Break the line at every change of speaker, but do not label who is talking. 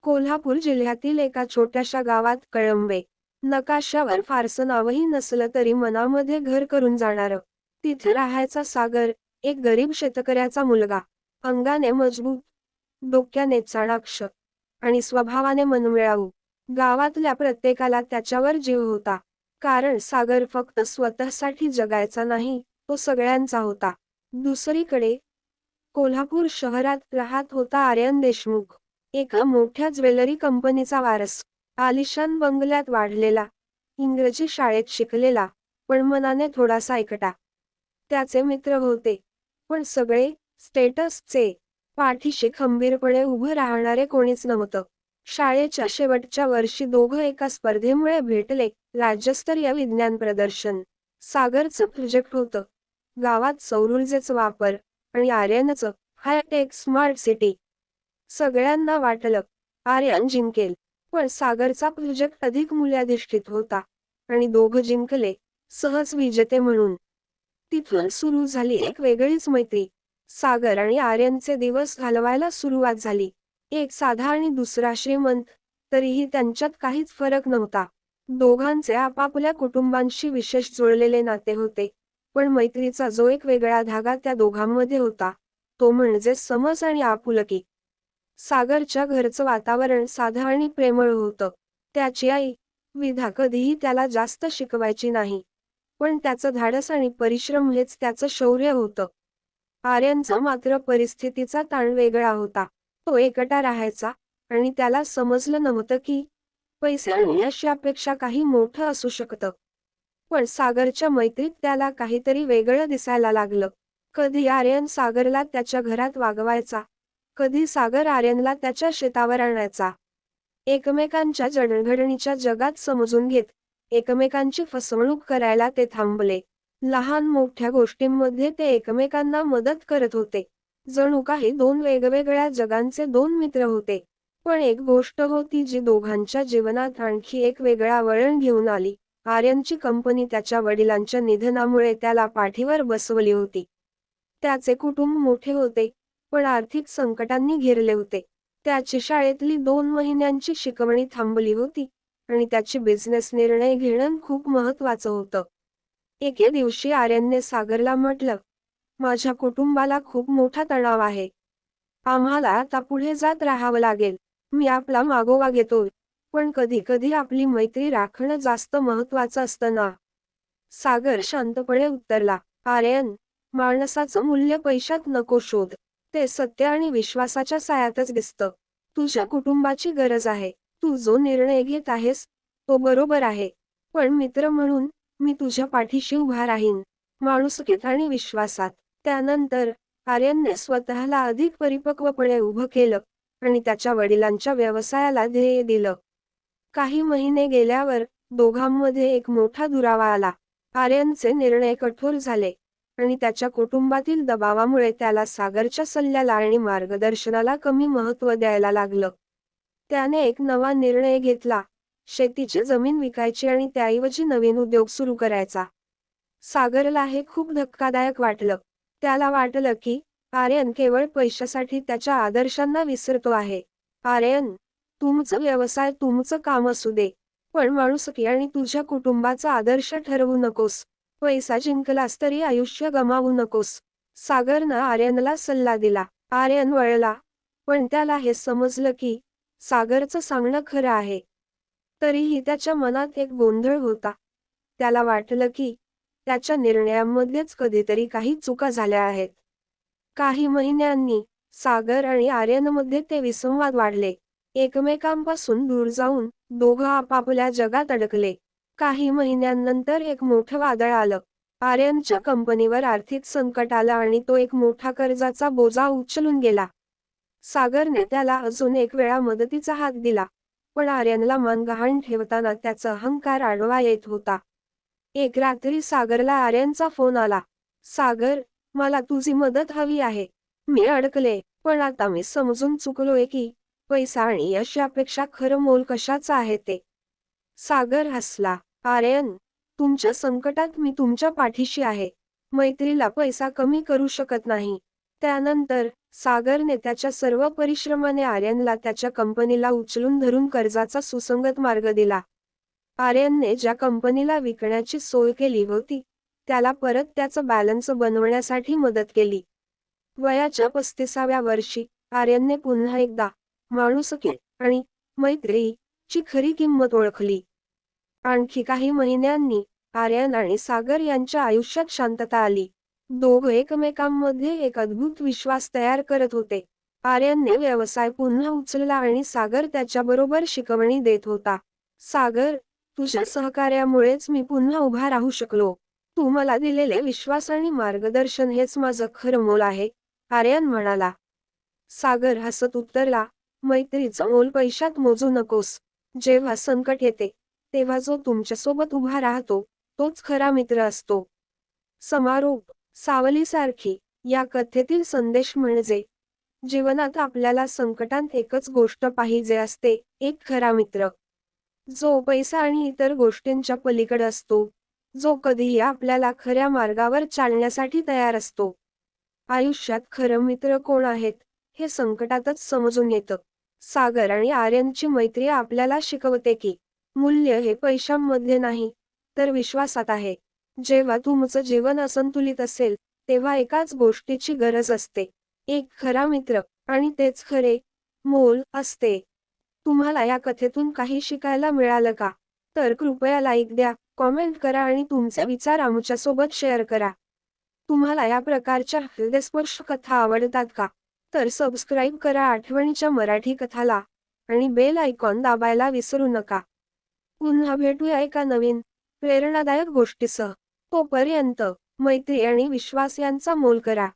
कोल्हापूर जिल्ह्यातील एका छोट्याशा गावात कळंबे. नकाशावर फारसं नावही नसलं तरी मनामध्ये घर करून जाणारं. तिथे राहायचा सागर, एक गरीब शेतकऱ्याचा मुलगा. अंगाने मजबूत, डोक्याने चाणाक्ष आणि स्वभावाने मनमिळावू. गावातल्या प्रत्येकाला त्याच्यावर जीव होता. कारण सागर फक्त स्वतःसाठी जगायचा नाही, तो सगळ्यांचा होता. दुसरीकडे कोल्हापूर शहरात राहत होता आर्यन देशमुख. एका मोठ्या ज्वेलरी कंपनीचा वारस. आलिशान बंगल्यात वाढलेला. इंग्रजी शाळेत शिकलेला, पण मनाने थोडासा एकटा. त्याचे मित्र होते, पण सगळे स्टेटसचे. पाठीशी खंबीरपणे उभं राहणारे कोणीच नव्हतं. शाळेच्या शेवटच्या वर्षी दोघं एका स्पर्धेमुळे भेटले, राज्यस्तरीय विज्ञान प्रदर्शन. सागरचं प्रोजेक्ट होतं गावात सौर ऊर्जेचा वापर आणि आर्यनचं हायटेक स्मार्ट सिटी. सगळ्यांना वाटलं आर्यन जिंकेल, पण सागरचा प्रोजेक्ट अधिक मूल्याधिष्ठित होता आणि दोघं जिंकले, सहज विजेते म्हणून. तिथून सुरू झाली एक वेगळीच मैत्री. सागर आणि आर्यनचे दिवस घालवायला सुरुवात झाली. एक साधा आणि दुसरा श्रीमंत, तरीही त्यांच्यात काहीच फरक नव्हता. दोघांचे आपापल्या कुटुंबांशी विशेष जुळलेले नाते होते, पण मैत्रीचा जो एक वेगळा धागा त्या दोघांमध्ये होता, तो म्हणजे समज आणि आपुलकी. सागरच्या घरचं वातावरण साधं आणि प्रेमळ होतं. त्याची आई, विधा, कधीही त्याला जास्त शिकवायची नाही, पण त्याचं धाडस आणि परिश्रम हेच त्याचं शौर्य होतं. आर्यनचा मात्र परिस्थितीचा ताण वेगळा होता. तो एकटा राहायचा आणि त्याला समजलं नव्हतं की पैसे आणि यशापेक्षा काही मोठं असू शकतं. पण सागरच्या मैत्रीत त्याला काहीतरी वेगळं दिसायला लागलं. कधी आर्यन सागरला त्याच्या घरात वागवायचा, कधी सागर आर्यनला त्याच्या शेतावर आणायचा. एकमेकांच्या जडणघडणीच्या जगात समजून घेत, एकमेकांची फसवणूक करायला ते थांबले. लहान मोठ्या गोष्टींमध्ये ते एकमेकांना मदत करत होते. जणू काही दोन वेगवेगळ्या जगांचे दोन मित्र होते. पण एक गोष्ट होती जी दोघांच्या जीवनात आणखी एक वेगळा वळण घेऊन आली. आर्यनची कंपनी त्याच्या वडिलांच्या निधनामुळे त्याला पाठीवर बसवली होती. त्याचे कुटुंब मोठे होते, पण आर्थिक संकटांनी घेरले होते. त्याची शाळेतली 2 महिन्यांची शिकवणी थांबली होती आणि त्याची बिझनेस निर्णय घेणं खूप महत्त्वाचं होतं. एके दिवशी आर्यनने सागरला म्हटलं, माझ्या कुटुंबाला खूप मोठा तणाव आहे. आम्हाला आता पुढे जात राहावं लागेल. मी आपला मागोवा घेतोय, पण कधी कधी आपली मैत्री राखणं जास्त महत्त्वाचं असतं ना. सागर शांतपणे उत्तरला, आर्यन, माणसाचं मूल्य पैशात नको शोध. ते सत्य आणि विश्वासाच्या सायातच दिसतं. तुझ्या कुटुंबाची गरज आहे. तू जो निर्णय घेत आहेस, तो बरोबर आहे. पण मित्र म्हणून, मी तुझ्या पाठीशी उभा राहीन. माणुसकीत आणि विश्वासात. त्यानंतर आर्यनने स्वतःला अधिक परिपक्वपणे उभं केलं आणि त्याच्या वडिलांच्या व्यवसायाला ध्येय दिलं. काही महिने गेल्यावर दोघांमध्ये एक मोठा दुरावा आला. आर्यनचे निर्णय कठोर झाले आणि त्याच्या कुटुंबातील दबावामुळे त्याला सागरच्या सल्ल्याला आणि मार्गदर्शनाला कमी महत्त्व द्यायला लागलं. त्याने एक नवा निर्णय घेतला, शेतीची जमीन विकायची आणि त्याऐवजी नवीन उद्योग सुरू करायचा. सागरला हे खूप धक्कादायक वाटलं. त्याला वाटलं की आर्यन केवळ पैशासाठी त्याच्या आदर्शांना विसरतो आहे. आर्यन, तुमचं व्यवसाय तुमचं काम असू दे, पण माणुसकी आणि तुझ्या कुटुंबाचा आदर्श ठरवू नकोस. पैसा जिंकलास तरी आयुष्य गमावू नकोस. सागरनं आर्यनला सल्ला दिला. आर्यन वळला, पण त्याला हे समजलं की सागरचं सांगणं खरं आहे. तरीही त्याच्या मनात एक गोंधळ होता. त्याला वाटलं की त्याच्या निर्णयांमध्येच कधीतरी काही चुका झाल्या आहेत. काही महिन्यांनी सागर आणि आर्यनमध्ये ते विसंवाद वाढले. एकमेकांपासून दूर जाऊन दोघं आपापल्या जगात अडकले. काही महिन्यांनंतर एक मोठं वादळ आलं. आर्यनच्या कंपनीवर आर्थिक संकट आलं आणि तो एक मोठा कर्जाचा बोजा उचलून गेला. सागरने त्याला अजून एक वेळा मदतीचा हात दिला, पण आर्यनला मान गहाण ठेवताना त्याचा अहंकार आडवा येत होता. एक रात्री सागरला आर्यनचा फोन आला. सागर, मला तुझी मदत हवी आहे. मी अडकले, पण आता मी समजून चुकलोय की पैसा आणि यश यापेक्षा खरं मोल कशाचं आहे ते. सागर हसला. आर्यन, तुमच्या संकटात मी तुमच्या पाठीशी आहे. मैत्रीला पैसा कमी करू शकत नाही, त्यानंतर सागरने त्याच्या सर्व परिश्रमाने आर्यनला त्याच्या कंपनीला उचलून धरून कर्जाचा सुसंगत मार्ग दिला. आर्यनने ज्या कंपनीला विकण्याची सोय केली होती त्याला परत त्याचं बॅलन्स बनवण्यासाठी मदत केली. वयाच्या 35व्या वर्षी आर्यनने पुन्हा एकदा माणुसकी आणि मैत्रीची खरी किंमत ओळखली. आणखी काही महिन्यांनी आर्यन आणि सागर यांच्या आयुष्यात शांतता आली. दोघं एकमेकांमध्ये एक अद्भुत विश्वास तयार करत होते. आर्यनने व्यवसाय पुन्हा उचलला आणि सागर त्याच्याबरोबर शिकवणी देत होता. सागर, तुझ्या सहकार्यामुळेच मी पुन्हा उभा राहू शकलो. तू मला दिलेले विश्वास आणि मार्गदर्शन हेच माझं खरं मोल आहे, आर्यन म्हणाला. सागर हसत उत्तरला, मैत्रीचं मोल पैशात मोजू नकोस. जेव्हा संकट येते तेव्हा जो तुमच्यासोबत उभा राहतो तोच खरा मित्र असतो. समारोप. सावलीसारखी या कथेतील संदेश म्हणजे जीवनात आपल्याला संकटात एकच गोष्ट पाहिजे असते, एक खरा मित्र. जो पैसा आणि इतर गोष्टींच्या पलीकडे असतो. जो कधीही आपल्याला खऱ्या मार्गावर चालण्यासाठी तयार असतो. आयुष्यात खरं मित्र कोण आहेत हे संकटातच समजून येतं. सागर आणि आर्यनची मैत्री आपल्याला शिकवते की मूल्य हे पैशांमध्ये नाही तर विश्वासात आहे. जेव्हा तुमचं जीवन असंतुलित असेल तेव्हा एकाच गोष्टीची गरज असते, एक खरा मित्र, आणि तेच खरे मोल असते. तुम्हाला या कथेतून काही शिकायला मिळालं का? तर कृपया लाईक द्या, कॉमेंट करा आणि तुमचे विचार आमच्यासोबत शेअर करा. तुम्हाला या प्रकारच्या हृदयस्पर्श कथा आवडतात का? तर सबस्क्राईब करा आठवणीच्या मराठी कथाला आणि बेल आयकॉन दाबायला विसरू नका. पुन्हा भेटूया एका नवीन प्रेरणादायक गोष्टीसह. तोपर्यंत मैत्री आणि विश्वास यांचा मोल करा.